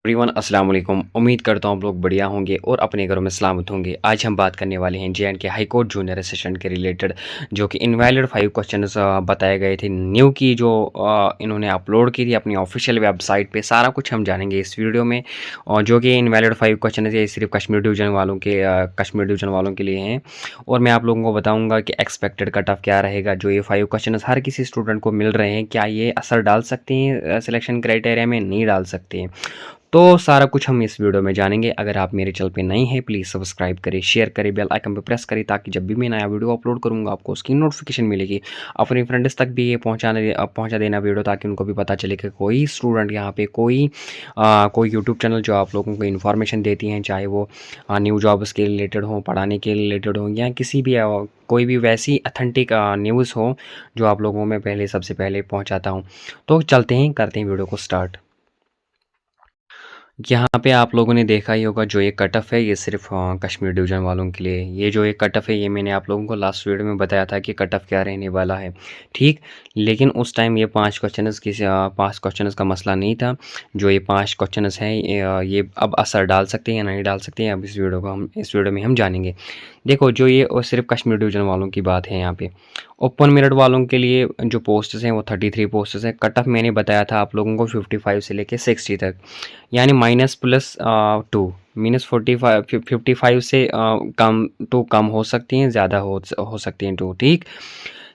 Everyone अस्सलाम वालेकुम। उम्मीद करता हूँ आप लोग बढ़िया होंगे और अपने घरों में सलामत होंगे। आज हम बात करने वाले हैं J&K high court junior assistant के रिलेटेड, जो कि इनवैलिड 5 क्वेश्चंस बताए गए थे न्यू की, जो इन्होंने अपलोड की थी अपनी ऑफिशियल वेबसाइट पे। सारा कुछ हम जानेंगे इस वीडियो में, और जो कि इनवैलिड 5 क्वेश्चन है, ये सिर्फ कश्मीर डिवीज़न वालों के लिए हैं। और मैं आप लोगों को बताऊँगा कि एक्सपेक्टेड कट ऑफ क्या रहेगा। जो ये 5 क्वेश्चन हर किसी स्टूडेंट को मिल रहे हैं, क्या ये असर डाल सकते हैं सिलेक्शन क्राइटेरिया में? नहीं डाल सकते हैं। तो सारा कुछ हम इस वीडियो में जानेंगे। अगर आप मेरे चैनल पे नए हैं, प्लीज़ सब्सक्राइब करें, शेयर करें, बेल आइकन पे प्रेस करें, ताकि जब भी मैं नया वीडियो अपलोड करूँगा आपको उसकी नोटिफिकेशन मिलेगी। अपने फ्रेंड्स तक भी ये पहुँचा देना वीडियो, ताकि उनको भी पता चले कि कोई स्टूडेंट यहाँ पे कोई यूट्यूब चैनल जो आप लोगों को इन्फॉर्मेशन देती हैं, चाहे वो न्यू जॉब्स के रिलेटेड हो, पढ़ाने के रिलेटेड हो, या किसी भी कोई भी वैसी अथेंटिक न्यूज़ हो जो आप लोगों में सबसे पहले पहुँचाता हूँ। तो चलते हैं, करते हैं वीडियो को स्टार्ट। यहाँ पे आप लोगों ने देखा ही होगा, जो ये कट ऑफ है ये सिर्फ कश्मीर डिवीज़न वालों के लिए। ये जो ये कट ऑफ है, ये मैंने आप लोगों को लास्ट वीडियो में बताया था कि कट ऑफ क्या रहने वाला है, ठीक। लेकिन उस टाइम ये 5 क्वेश्चंस का मसला नहीं था। जो ये 5 क्वेश्चंस हैं, ये अब असर डाल सकते हैं या नहीं डाल सकते हैं, अब इस वीडियो में हम जानेंगे। देखो, जो ये और सिर्फ कश्मीर डिवीज़न वालों की बात है। यहाँ पे ओपन मेरिट वालों के लिए जो पोस्ट्स हैं वो 33 पोस्ट्स हैं। कट ऑफ मैंने बताया था आप लोगों को 55 से लेके 60 तक, यानी -+2 -45 से कम हो सकती हैं, ज़्यादा हो सकती हैं 2, ठीक।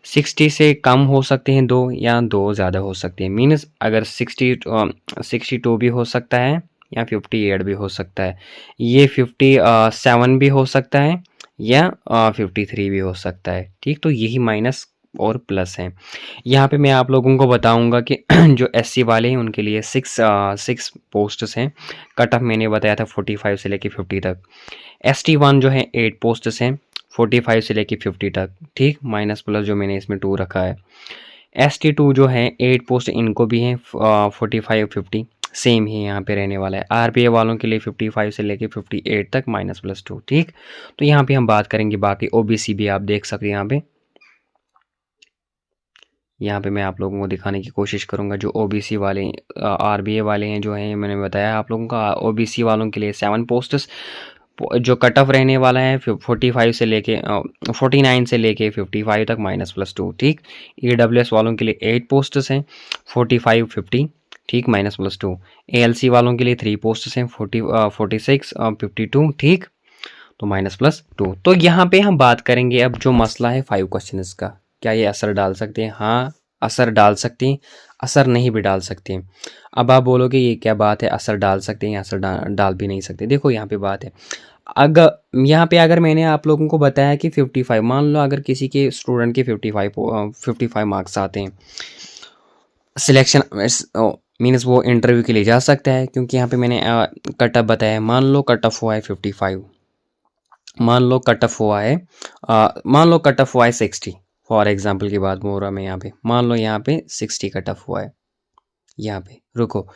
60 से कम हो सकते हैं 2, या 2 ज़्यादा हो सकते हैं। मीन्स अगर 62 भी हो सकता है, या 58 भी हो सकता है, ये 57 भी हो सकता है, या 53 भी हो सकता है, ठीक। तो यही माइनस और प्लस हैं। यहाँ पे मैं आप लोगों को बताऊंगा कि जो एससी वाले हैं उनके लिए 6 पोस्ट्स हैं। कट ऑफ मैंने बताया था 45 से लेके 50 तक। ST1 जो है 8 पोस्ट्स हैं, 45 से लेके 50 तक, ठीक। माइनस प्लस जो मैंने इसमें 2 रखा है। ST2 जो है 8 पोस्ट इनको भी हैं, 45 50 सेम ही यहाँ पे रहने वाला है। RPA वालों के लिए 55 से लेके 58 तक -+2, ठीक। तो यहाँ पे हम बात करेंगे बाकी OBC भी आप देख सकते हैं। यहाँ पे मैं आप लोगों को दिखाने की कोशिश करूँगा। जो OBC वाले RBA वाले हैं, जो हैं, मैंने बताया आप लोगों का OBC वालों के लिए 7 पोस्ट्स। जो कट ऑफ रहने वाला है 45 से लेके 49 से लेके 55 तक -+2, ठीक। EWS वालों के लिए 8 पोस्ट्स हैं, 45 50, ठीक, -+2। ALC वालों के लिए 3 पोस्ट्स हैं, 46 52, ठीक, तो -+2। तो यहाँ पे हम बात करेंगे अब जो मसला है 5 क्वेश्चन का, क्या ये असर डाल सकते हैं? हाँ, असर डाल सकते हैं, असर नहीं भी डाल सकते हैं। अब आप बोलोगे ये क्या बात है, असर डाल सकते हैं या असर डाल भी नहीं सकते। देखो, यहाँ पे बात है, अगर मैंने आप लोगों को बताया कि 55, मान लो अगर किसी के स्टूडेंट के 55 मार्क्स आते हैं, सिलेक्शन मीन्स वो इंटरव्यू के लिए जा सकता है, क्योंकि यहाँ पे मैंने कट ऑफ बताया। मान लो कट ऑफ हुआ है 55, मान लो कट ऑफ हुआ है 60, फॉर एग्जांपल की बात बोल रहा मैं यहाँ पे। मान लो यहाँ पे 60 कट ऑफ हुआ है, यहाँ पे रुको,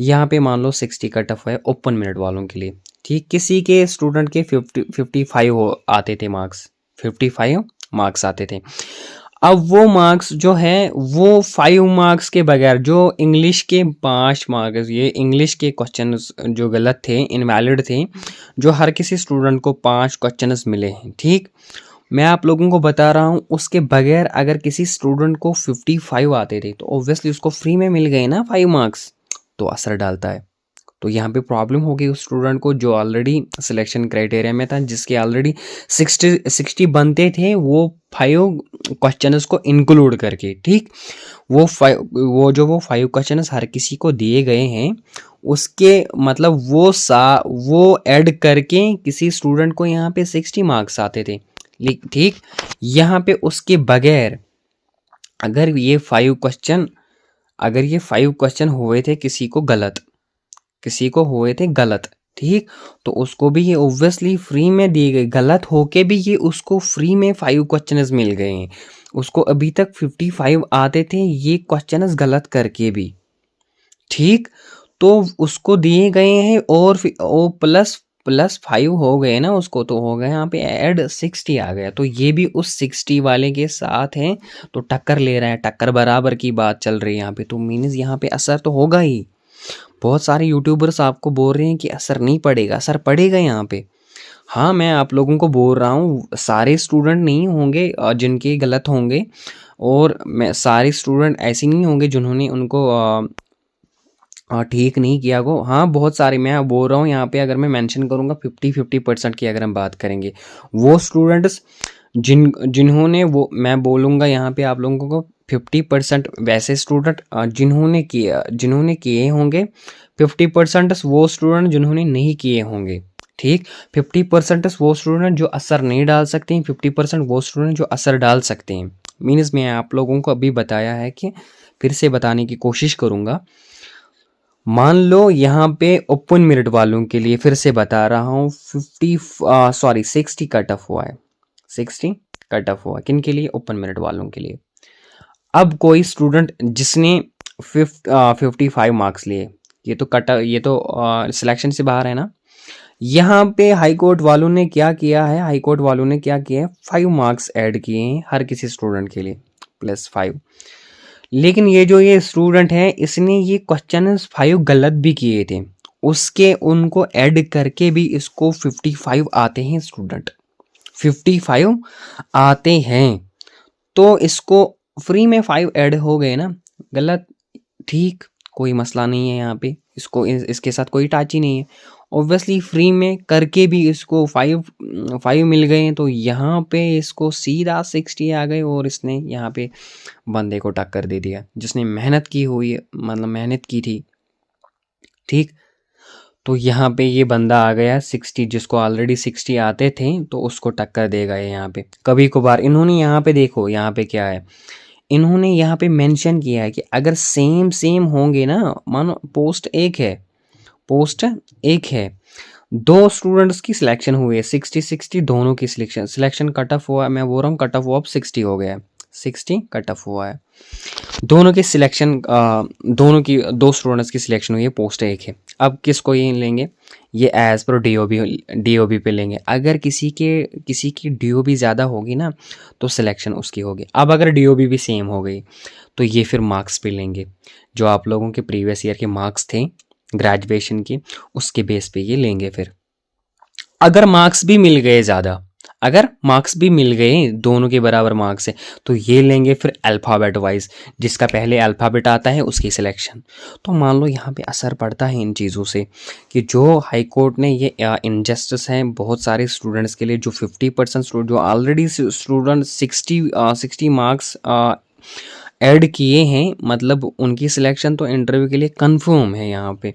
यहाँ पे मान लो 60 कट ऑफ है ओपन मेरिट वालों के लिए, ठीक। किसी के स्टूडेंट के 55 आते थे मार्क्स, 55 मार्क्स आते थे। अब वो मार्क्स जो है वो 5 मार्क्स के बगैर, जो इंग्लिश के 5 मार्क्स, ये इंग्लिश के क्वेश्चन जो गलत थे, इनवैलिड थे, जो हर किसी स्टूडेंट को 5 क्वेश्चन मिले हैं, ठीक। मैं आप लोगों को बता रहा हूँ, उसके बगैर अगर किसी स्टूडेंट को 55 आते थे तो ऑब्वियसली उसको फ्री में मिल गए ना 5 मार्क्स, तो असर डालता है। तो यहाँ पे प्रॉब्लम होगी उस स्टूडेंट को जो ऑलरेडी सिलेक्शन क्राइटेरिया में था, जिसके ऑलरेडी 60 बनते थे, वो 5 क्वेश्चंस को इंक्लूड करके, ठीक। वो 5 क्वेश्चंस हर किसी को दिए गए हैं, उसके मतलब वो ऐड करके किसी स्टूडेंट को यहाँ पे 60 मार्क्स आते थे, ठीक। यहाँ पे उसके बगैर अगर ये 5 क्वेश्चन हुए थे किसी को हुए थे गलत, ठीक, तो उसको भी ये ऑब्वियसली फ्री में दिए गए। गलत होके भी ये उसको फ्री में 5 क्वेश्चंस मिल गए हैं। उसको अभी तक 55 आते थे ये क्वेश्चंस गलत करके भी, ठीक। तो उसको दिए गए हैं, और +5 हो गए ना, उसको तो हो गए, यहाँ पे ऐड 60 आ गया, तो ये भी उस 60 वाले के साथ है, तो टक्कर ले रहा है, टक्कर बराबर की बात चल रही है यहाँ पे। तो मीन्स यहाँ पे असर तो होगा ही। बहुत सारे यूट्यूबर्स आपको बोल रहे हैं कि असर नहीं पड़ेगा, असर पड़ेगा यहाँ पे। हाँ, मैं आप लोगों को बोल रहा हूँ, सारे स्टूडेंट नहीं होंगे जिनके गलत होंगे, और मैं सारे स्टूडेंट ऐसे नहीं होंगे जिन्होंने उनको ठीक नहीं किया को। हाँ, बहुत सारे मैं बोल रहा हूँ यहाँ पे, अगर मैं मेंशन करूँगा 50% की अगर हम बात करेंगे, वो स्टूडेंट्स जिन्होंने वो, मैं बोलूँगा यहाँ पे आप लोगों को 50% वैसे स्टूडेंट जिन्होंने किए होंगे, 50% वो स्टूडेंट जिन्होंने नहीं किए होंगे। ठीक, 50% वो स्टूडेंट जो असर नहीं डाल सकते हैं, 50% वो स्टूडेंट जो असर डाल सकते हैं। मीन्स मैं आप लोगों को अभी बताया है कि फिर से बताने की कोशिश करूँगा। मान लो यहाँ पे ओपन मेरिट वालों के लिए फिर से बता रहा हूँ 60 कट ऑफ हुआ है, 60 कट ऑफ हुआ किन के लिए, ओपन मेरिट वालों के लिए। अब कोई स्टूडेंट जिसने 55 मार्क्स लिए, ये तो सिलेक्शन से बाहर है ना। यहाँ पे हाई कोर्ट वालों ने क्या किया है, 5 मार्क्स ऐड किए हैं हर किसी स्टूडेंट के लिए, +5। लेकिन ये स्टूडेंट है, इसने ये क्वेश्चन 5 गलत भी किए थे, उसके उनको ऐड करके भी इसको 55 आते हैं स्टूडेंट, 55 आते हैं। तो इसको फ्री में 5 ऐड हो गए ना, गलत ठीक, कोई मसला नहीं है यहाँ पे, इसको इसके साथ कोई टाच ही नहीं है। ऑब्वियसली फ्री में करके भी इसको 5 मिल गए हैं, तो यहाँ पे इसको सीधा 60 आ गए, और इसने यहाँ पे बंदे को टक्कर दे दिया जिसने मेहनत की हुई है, मतलब मेहनत की थी। ठीक, तो यहाँ पे ये बंदा आ गया 60, जिसको ऑलरेडी 60 आते थे, तो उसको टक्कर देगा यहाँ पे। कभी कभार इन्होंने यहाँ पे देखो, यहाँ पे क्या है, इन्होंने यहाँ पे मेंशन किया है कि अगर सेम होंगे ना, मानो पोस्ट एक है, 2 स्टूडेंट्स की सिलेक्शन हुई है, 60 दोनों की सिलेक्शन कट ऑफ हुआ है, मैं बोल रहा हूँ कट ऑफ हुआ, अब 60 हो गया है, 60 कट ऑफ हुआ है, दोनों की सिलेक्शन, दोनों की 2 स्टूडेंट्स की सिलेक्शन हुई है, पोस्ट एक है। अब किसको ये लेंगे, ये एज पर डीओबी पे लेंगे। अगर किसी की डीओबी ज़्यादा होगी ना, तो सिलेक्शन उसकी होगी। अब अगर डीओबी भी सेम हो गई, तो ये फिर मार्क्स पे लेंगे, जो आप लोगों के प्रीवियस ईयर के मार्क्स थे ग्रेजुएशन की, उसके बेस पे ये लेंगे। फिर अगर मार्क्स भी मिल गए ज़्यादा, अगर मार्क्स भी मिल गए, दोनों के बराबर मार्क्स है, तो ये लेंगे फिर अल्फ़ाबेट वाइज, जिसका पहले अल्फ़ाबेट आता है उसकी सिलेक्शन। तो मान लो यहाँ पे असर पड़ता है इन चीज़ों से, कि जो हाई कोर्ट ने ये इनजस्टिस है बहुत सारे स्टूडेंट्स के लिए, जो 50% स्टूडेंट जो ऑलरेडी स्टूडेंट 60 मार्क्स ऐड किए हैं, मतलब उनकी सिलेक्शन तो इंटरव्यू के लिए कंफर्म है यहाँ पे।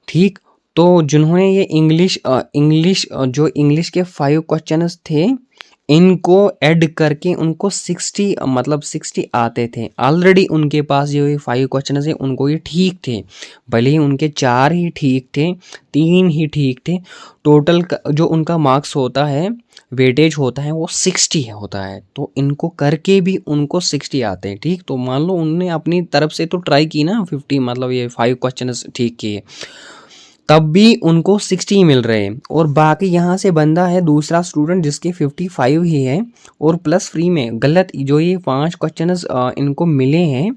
ठीक, तो जिन्होंने ये इंग्लिश जो इंग्लिश के 5 क्वेश्चंस थे, इनको ऐड करके उनको 60 आते थे ऑलरेडी, उनके पास जो ये 5 क्वेश्चंस है उनको ये ठीक थे, भले ही उनके 4 ही ठीक थे, 3 ही ठीक थे, टोटल जो उनका मार्क्स होता है, वेटेज होता है, वो 60 होता है, तो इनको करके भी उनको 60 आते हैं। ठीक, तो मान लो उनने अपनी तरफ से तो ट्राई की ना, 50 मतलब ये 5 क्वेश्चंस ठीक किए, तब भी उनको 60 मिल रहे हैं। और बाकी यहाँ से बंदा है दूसरा स्टूडेंट जिसके 55 ही है, और प्लस फ्री में गलत जो ये 5 क्वेश्चंस इनको मिले हैं,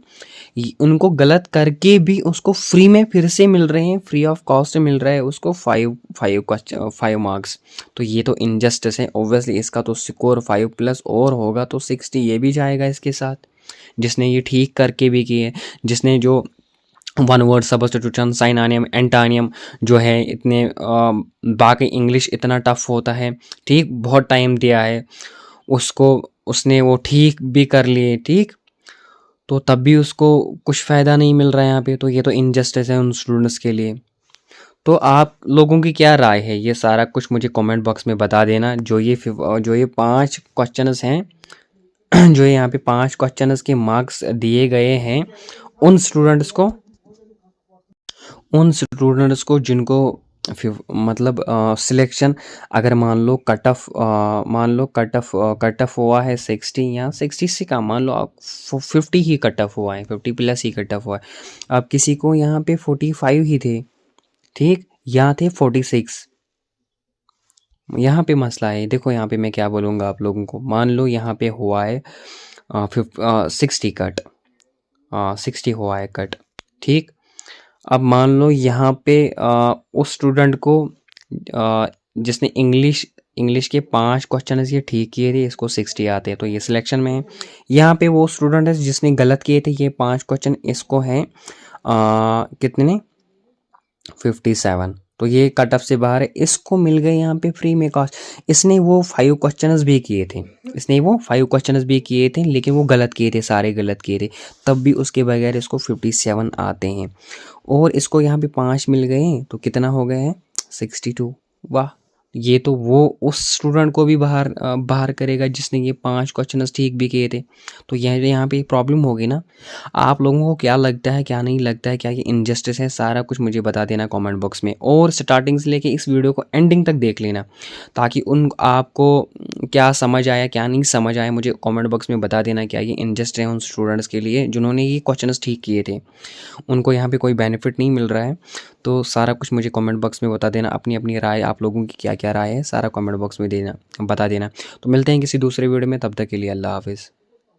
उनको गलत करके भी उसको फ्री में फिर से मिल रहे हैं, फ्री ऑफ कॉस्ट मिल रहा है उसको 5 मार्क्स। तो ये तो इनजस्टिस है। ऑब्वियसली इसका तो स्कोर 5 प्लस और होगा, तो 60 ये भी जाएगा इसके साथ, जिसने ये ठीक करके भी किए, जिसने जो 1 वर्ड सब्स्टिट्यूशन, साइनोनिम, एंटोनिम जो है, इतने बाकी इंग्लिश इतना टफ होता है, ठीक, बहुत टाइम दिया है उसको, उसने वो ठीक भी कर लिए, ठीक, तो तब भी उसको कुछ फ़ायदा नहीं मिल रहा है यहाँ पे। तो ये तो इनजस्टिस है उन स्टूडेंट्स के लिए। तो आप लोगों की क्या राय है, ये सारा कुछ मुझे कमेंट बॉक्स में बता देना। जो ये 5 क्वेश्चंस हैं जो यहाँ पे 5 क्वेश्चंस के मार्क्स दिए गए हैं, उन स्टूडेंट्स को जिनको मतलब सिलेक्शन, अगर मान लो कट ऑफ हुआ है 60 या 60 से कम, मान लो आप 50 ही कट ऑफ हुआ है, 50 प्लस ही कट ऑफ हुआ है। अब किसी को यहाँ पे 45 ही थे, ठीक, यहाँ थे 46, यहाँ पे मसला है। देखो यहाँ पे मैं क्या बोलूँगा आप लोगों को, मान लो यहाँ पे हुआ है 60 कट, 60 हुआ है कट, ठीक। अब मान लो यहाँ पे उस स्टूडेंट को जिसने इंग्लिश के 5 क्वेश्चन ये ठीक किए थे, इसको 60 आते हैं, तो ये सिलेक्शन में है। यहाँ पे वो स्टूडेंट है जिसने गलत किए थे ये 5 क्वेश्चन, इसको हैं कितने 57, तो ये कट ऑफ से बाहर है। इसको मिल गए यहाँ पे फ्री में कास्ट। इसने वो 5 क्वेश्चंस भी किए थे, लेकिन वो गलत किए थे, सारे गलत किए थे, तब भी उसके बगैर इसको 57 आते हैं। और इसको यहाँ पे 5 मिल गए हैं, तो कितना हो गया है 62। वाह, ये तो वो उस स्टूडेंट को भी बाहर करेगा जिसने ये 5 क्वेश्चंस ठीक भी किए थे। तो यहाँ पे प्रॉब्लम होगी ना। आप लोगों को क्या लगता है, क्या नहीं लगता है, क्या ये इनजस्टिस है, सारा कुछ मुझे बता देना कमेंट बॉक्स में, और स्टार्टिंग से लेके इस वीडियो को एंडिंग तक देख लेना, ताकि उन आपको क्या समझ आया क्या नहीं समझ आया मुझे कमेंट बॉक्स में बता देना। क्या ये इनजस्ट है उन स्टूडेंट्स के लिए जिन्होंने ये क्वेश्चंस ठीक किए थे, उनको यहाँ पे कोई बेनिफिट नहीं मिल रहा है। तो सारा कुछ मुझे कमेंट बॉक्स में बता देना, अपनी अपनी राय, आप लोगों की क्या क्या राय है, सारा कमेंट बॉक्स में बता देना। तो मिलते हैं किसी दूसरे वीडियो में, तब तक के लिए अल्लाह हाफिज़।